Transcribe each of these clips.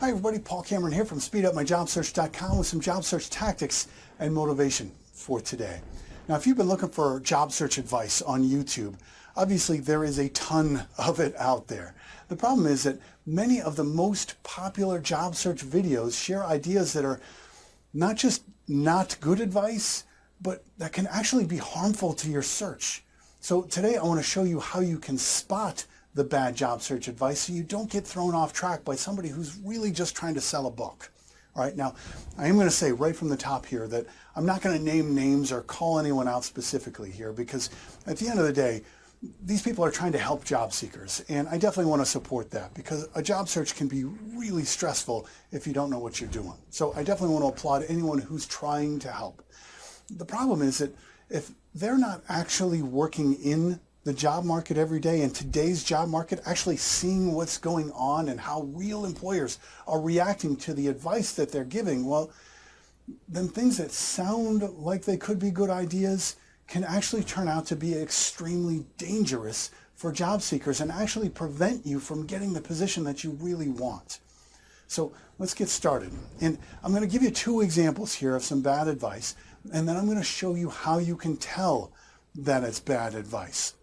Hi everybody, Paul Cameron here from speedupmyjobsearch.com with some job search tactics and motivation for today. Now, if you've been looking for job search advice on YouTube, obviously there is a ton of it out there. The problem is that many of the most popular job search videos share ideas that are not just not good advice, but that can actually be harmful to your search. So today I want to show you how you can spot the bad job search advice so you don't get thrown off track by somebody who's really just trying to sell a book. All right, now I am going to say right from the top here that I'm not going to name names or call anyone out specifically here, because at the end of the day, these people are trying to help job seekers, and I definitely want to support that, because a job search can be really stressful if you don't know what you're doing. So I definitely want to applaud anyone who's trying to help. The problem is that if they're not actually working in the job market every day, in today's job market, actually seeing what's going on and how real employers are reacting to the advice that they're giving, well, then things that sound like they could be good ideas can actually turn out to be extremely dangerous for job seekers and actually prevent you from getting the position that you really want. So let's get started. And I'm going to give you two examples here of some bad advice, and then I'm going to show you how you can tell that it's bad advice.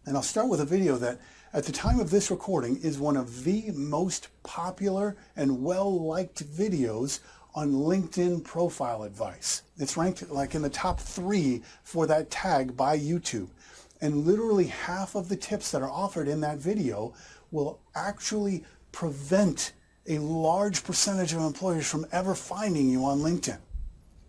And I'll start with a video that at the time of this recording is one of the most popular and well-liked videos on LinkedIn profile advice. It's ranked like in the top 3 for that tag by YouTube. And literally half of the tips that are offered in that video will actually prevent a large percentage of employers from ever finding you on LinkedIn.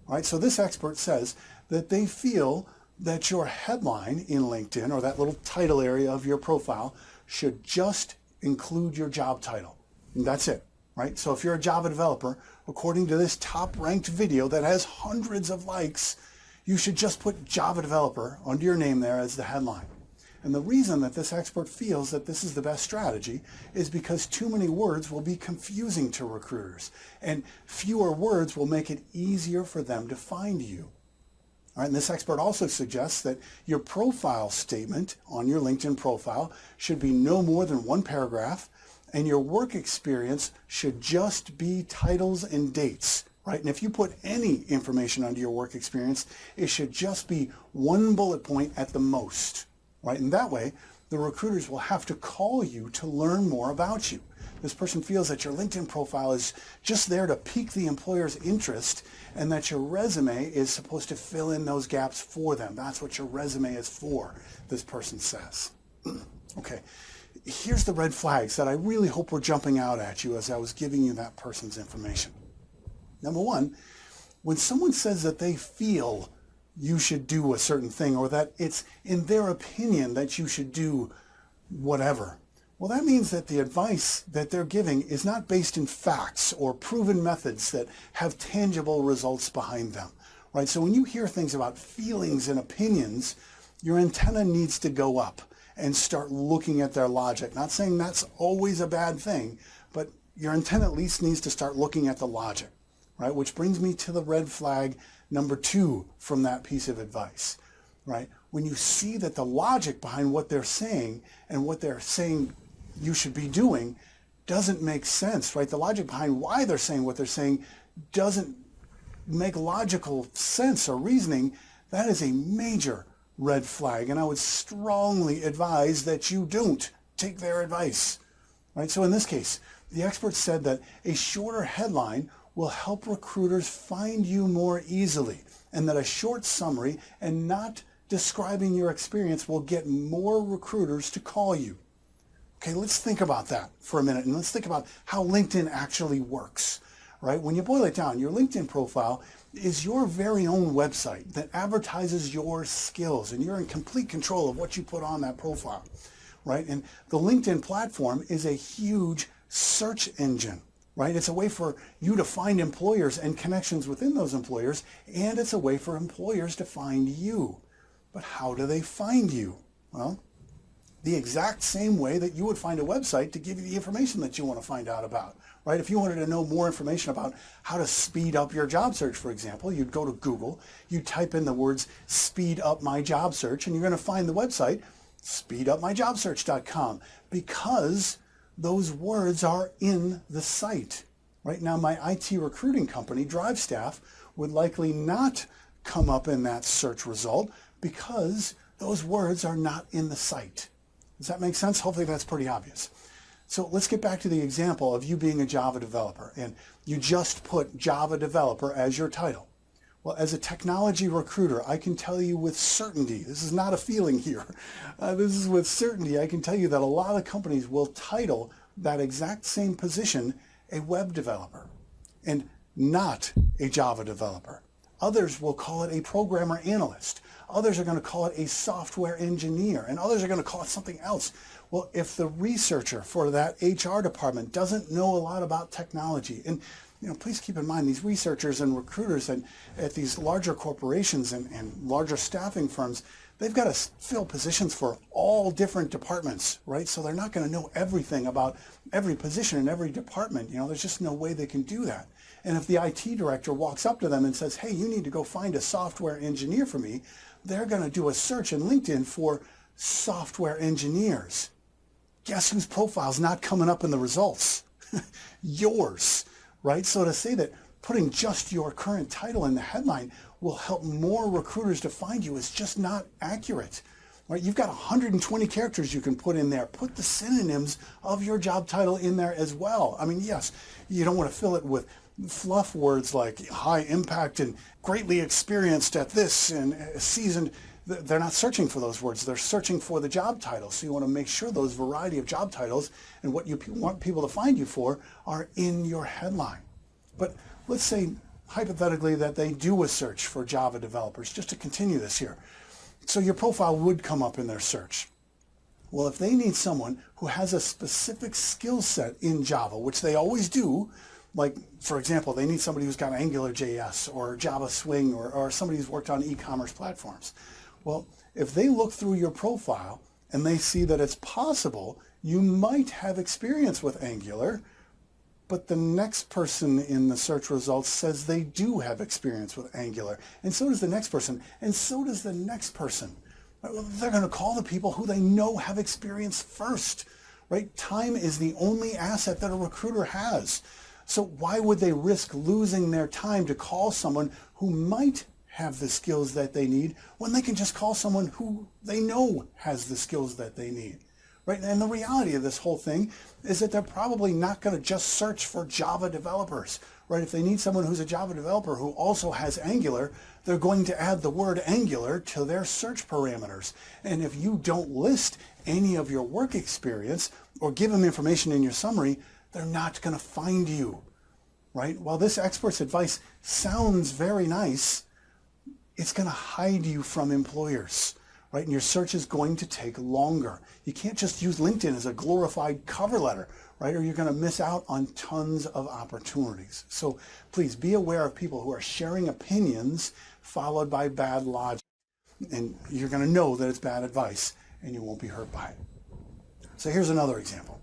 All right, so this expert says that they feel that your headline in LinkedIn, or that little title area of your profile, should just include your job title. And that's it, right? So if you're a Java developer, according to this top-ranked video that has hundreds of likes, you should just put Java developer under your name there as the headline. And the reason that this expert feels that this is the best strategy is because too many words will be confusing to recruiters, and fewer words will make it easier for them to find you. All right, and this expert also suggests that your profile statement on your LinkedIn profile should be no more than 1 paragraph, and your work experience should just be titles and dates, right? And if you put any information under your work experience, it should just be 1 bullet point at the most, right? And that way, the recruiters will have to call you to learn more about you. This person feels that your LinkedIn profile is just there to pique the employer's interest, and that your resume is supposed to fill in those gaps for them. That's what your resume is for, this person says. Okay, here's the red flags that I really hope were jumping out at you as I was giving you that person's information. Number 1, when someone says that they feel you should do a certain thing, or that it's in their opinion that you should do whatever, well, that means that the advice that they're giving is not based in facts or proven methods that have tangible results behind them, right? So when you hear things about feelings and opinions, your antenna needs to go up and start looking at their logic. Not saying that's always a bad thing, but your antenna at least needs to start looking at the logic, right? Which brings me to the red flag number 2 from that piece of advice, right? When you see that the logic behind what they're saying and what they're saying you should be doing doesn't make sense, right? The logic behind why they're saying what they're saying doesn't make logical sense or reasoning. That is a major red flag, and I would strongly advise that you don't take their advice, right? So in this case, the expert said that a shorter headline will help recruiters find you more easily, and that a short summary and not describing your experience will get more recruiters to call you. Okay, let's think about that for a minute, and let's think about how LinkedIn actually works, right? When you boil it down, your LinkedIn profile is your very own website that advertises your skills, and you're in complete control of what you put on that profile, right? And the LinkedIn platform is a huge search engine, right? It's a way for you to find employers and connections within those employers, and it's a way for employers to find you. But how do they find you? Well, the exact same way that you would find a website to give you the information that you want to find out about, right? If you wanted to know more information about how to speed up your job search, for example, you'd go to Google, you'd type in the words "speed up my job search," and you're going to find the website speedupmyjobsearch.com, because those words are in the site. Right now, my IT recruiting company, Drive Staff, would likely not come up in that search result because those words are not in the site. Does that make sense? Hopefully that's pretty obvious. So let's get back to the example of you being a Java developer, and you just put Java developer as your title. Well, as a technology recruiter, I can tell you with certainty, this is not a feeling here, this is with certainty, I can tell you that a lot of companies will title that exact same position a web developer and not a Java developer. Others will call it a programmer analyst. Others are going to call it a software engineer, and others are going to call it something else. Well, if the researcher for that HR department doesn't know a lot about technology, and please keep in mind these researchers and recruiters at these larger corporations and larger staffing firms, they've got to fill positions for all different departments, right? So they're not going to know everything about every position in every department. There's just no way they can do that. And if the IT director walks up to them and says, hey, you need to go find a software engineer for me, they're going to do a search in LinkedIn for software engineers. Guess whose profile's not coming up in the results? Yours, right? So to say that putting just your current title in the headline will help more recruiters to find you is just not accurate. Right? You've got 120 characters you can put in there. Put the synonyms of your job title in there as well. I mean, yes, you don't want to fill it with fluff words like high impact and greatly experienced at this and seasoned. They're not searching for those words. They're searching for the job title. So you want to make sure those variety of job titles and what you want people to find you for are in your headline. But let's say hypothetically that they do a search for Java developers, just to continue this here. So your profile would come up in their search. Well, if they need someone who has a specific skill set in Java, which they always do, like, for example, they need somebody who's got AngularJS or Java Swing or somebody who's worked on e-commerce platforms. Well, if they look through your profile and they see that it's possible you might have experience with Angular, but the next person in the search results says they do have experience with Angular, and so does the next person, and so does the next person. They're going to call the people who they know have experience first, right? Time is the only asset that a recruiter has. So why would they risk losing their time to call someone who might have the skills that they need when they can just call someone who they know has the skills that they need? Right? And the reality of this whole thing is that they're probably not going to just search for Java developers, right? If they need someone who's a Java developer who also has Angular, they're going to add the word Angular to their search parameters. And if you don't list any of your work experience or give them information in your summary, they're not going to find you, right? While this expert's advice sounds very nice, it's going to hide you from employers. Right? And your search is going to take longer. You can't just use LinkedIn as a glorified cover letter, right? Or you're going to miss out on tons of opportunities. So please be aware of people who are sharing opinions followed by bad logic. And you're going to know that it's bad advice and you won't be hurt by it. So here's another example.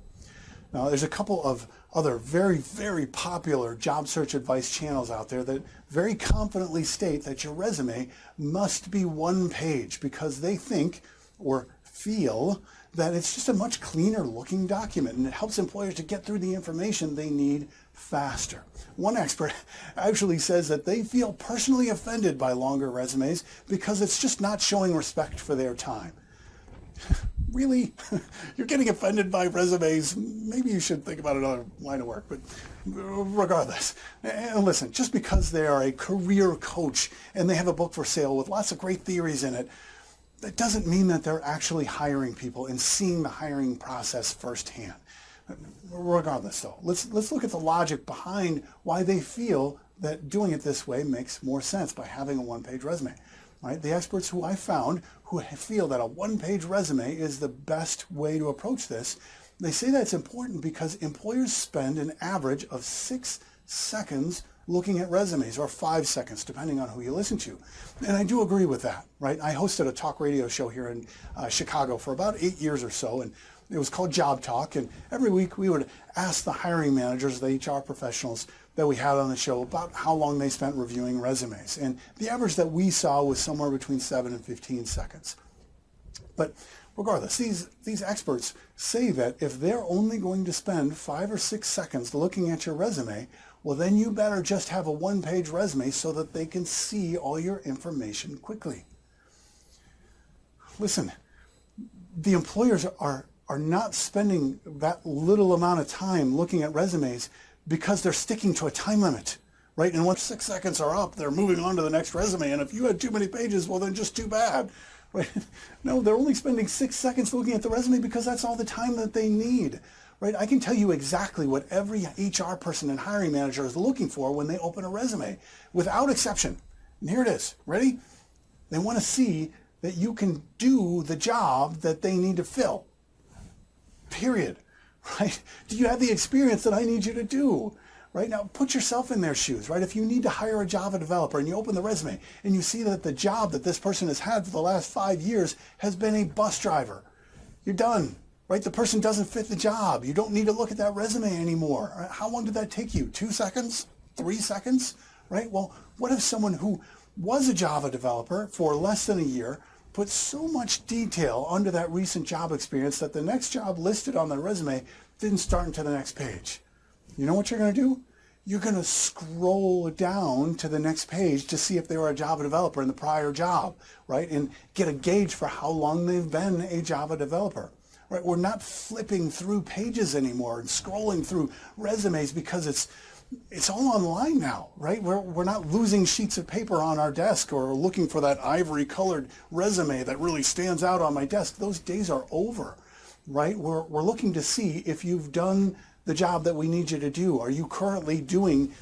Now, there's a couple of other very, very popular job search advice channels out there that very confidently state that your resume must be one page because they think or feel that it's just a much cleaner looking document and it helps employers to get through the information they need faster. One expert actually says that they feel personally offended by longer resumes because it's just not showing respect for their time. Really? You're getting offended by resumes? Maybe you should think about another line of work, but regardless. And listen, just because they are a career coach and they have a book for sale with lots of great theories in it, that doesn't mean that they're actually hiring people and seeing the hiring process firsthand. Regardless though, let's look at the logic behind why they feel that doing it this way makes more sense by having a one-page resume. Right? The experts who I found who feel that a one-page resume is the best way to approach this, they say that it's important because employers spend an average of 6 seconds looking at resumes, or 5 seconds, depending on who you listen to. And I do agree with that, right? I hosted a talk radio show here in Chicago for about 8 years or so, and it was called Job Talk, and every week we would ask the hiring managers, the HR professionals that we had on the show about how long they spent reviewing resumes. And the average that we saw was somewhere between 7 and 15 seconds. But regardless, these experts say that if they're only going to spend 5 or 6 seconds looking at your resume, well, then you better just have a one-page resume so that they can see all your information quickly. Listen, the employers are not spending that little amount of time looking at resumes because they're sticking to a time limit, right? And once 6 seconds are up, they're moving on to the next resume. And if you had too many pages, well, then just too bad, right? No, they're only spending 6 seconds looking at the resume because that's all the time that they need, right? I can tell you exactly what every HR person and hiring manager is looking for when they open a resume, without exception. And here it is. Ready? They want to see that you can do the job that they need to fill. Period. Right? Do you have the experience that I need you to do? Right? Now, put yourself in their shoes, right? If you need to hire a Java developer and you open the resume and you see that the job that this person has had for the last 5 years has been a bus driver, you're done, right? The person doesn't fit the job. You don't need to look at that resume anymore. Right? How long did that take you? 2 seconds? 3 seconds? Right? Well, what if someone who was a Java developer for less than a year put so much detail under that recent job experience that the next job listed on their resume didn't start into the next page? You know what you're going to do? You're going to scroll down to the next page to see if they were a Java developer in the prior job, right? And get a gauge for how long they've been a Java developer, right? We're not flipping through pages anymore and scrolling through resumes because it's all online now, right? We're not losing sheets of paper on our desk or looking for that ivory colored resume that really stands out on my desk. Those days are over, right? We're looking to see if you've done the job that we need you to do. Are you currently doing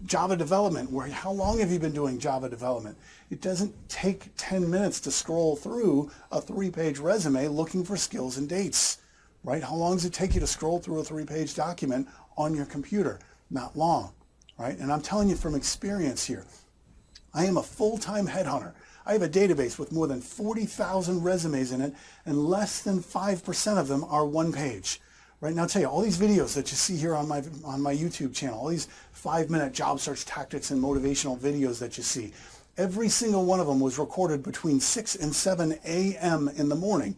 Java development? How long have you been doing Java development? It doesn't take 10 minutes to scroll through a 3-page resume looking for skills and dates, right? How long does it take you to scroll through a 3-page document on your computer? Not long, right? And I'm telling you from experience here, I am a full-time headhunter. I have a database with more than 40,000 resumes in it, and less than 5% of them are one page. Right now, I'll tell you, all these videos that you see here on my YouTube channel, all these 5-minute job search tactics and motivational videos that you see, every single one of them was recorded between 6 and 7 a.m. in the morning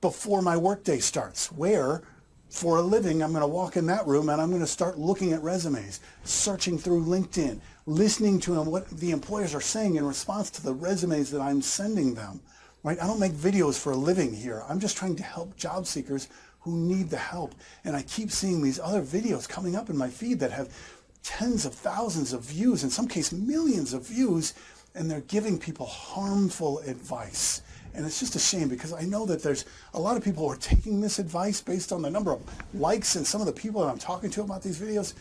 before my workday starts, where for a living, I'm going to walk in that room and I'm going to start looking at resumes, searching through LinkedIn, listening to what the employers are saying in response to the resumes that I'm sending them. Right? I don't make videos for a living here. I'm just trying to help job seekers who need the help. And I keep seeing these other videos coming up in my feed that have tens of thousands of views, in some cases millions of views, and they're giving people harmful advice. And it's just a shame because I know that there's a lot of people who are taking this advice based on the number of likes and some of the people that I'm talking to about these videos,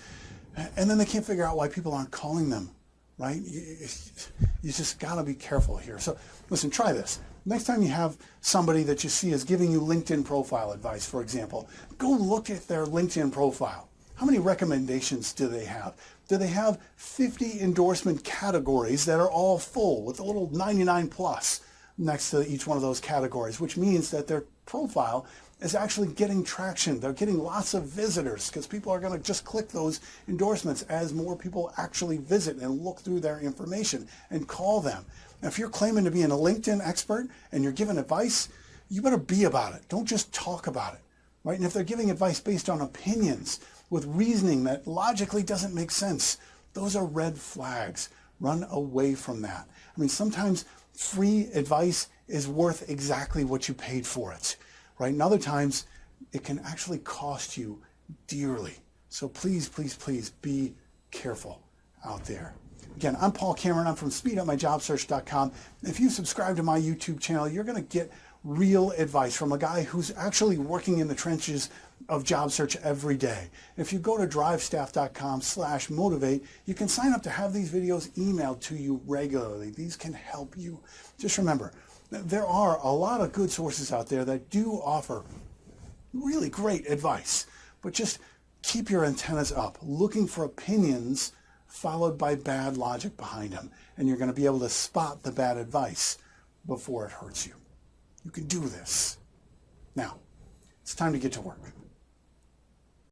and then they can't figure out why people aren't calling them, right? You just gotta be careful here. So listen, try this. Next time you have somebody that you see is giving you LinkedIn profile advice, for example, go look at their LinkedIn profile. How many recommendations do they have? Do they have 50 endorsement categories that are all full with a little 99 plus next to each one of those categories, which means that their profile is actually getting traction. They're getting lots of visitors because people are going to just click those endorsements as more people actually visit and look through their information and call them. Now, if you're claiming to be a LinkedIn expert and you're giving advice, you better be about it. Don't just talk about it, right? And if they're giving advice based on opinions with reasoning that logically doesn't make sense, those are red flags. Run away from that. I mean, sometimes free advice is worth exactly what you paid for it, right? And other times it can actually cost you dearly. So please, please, please be careful out there. Again, I'm Paul Cameron. I'm from speedupmyjobsearch.com. If you subscribe to my YouTube channel, you're going to get real advice from a guy who's actually working in the trenches of job search every day. If you go to drivestaff.com/motivate, you can sign up to have these videos emailed to you regularly. These can help you. Just remember, there are a lot of good sources out there that do offer really great advice, but just keep your antennas up, looking for opinions followed by bad logic behind them, and you're going to be able to spot the bad advice before it hurts you. You can do this. Now, it's time to get to work.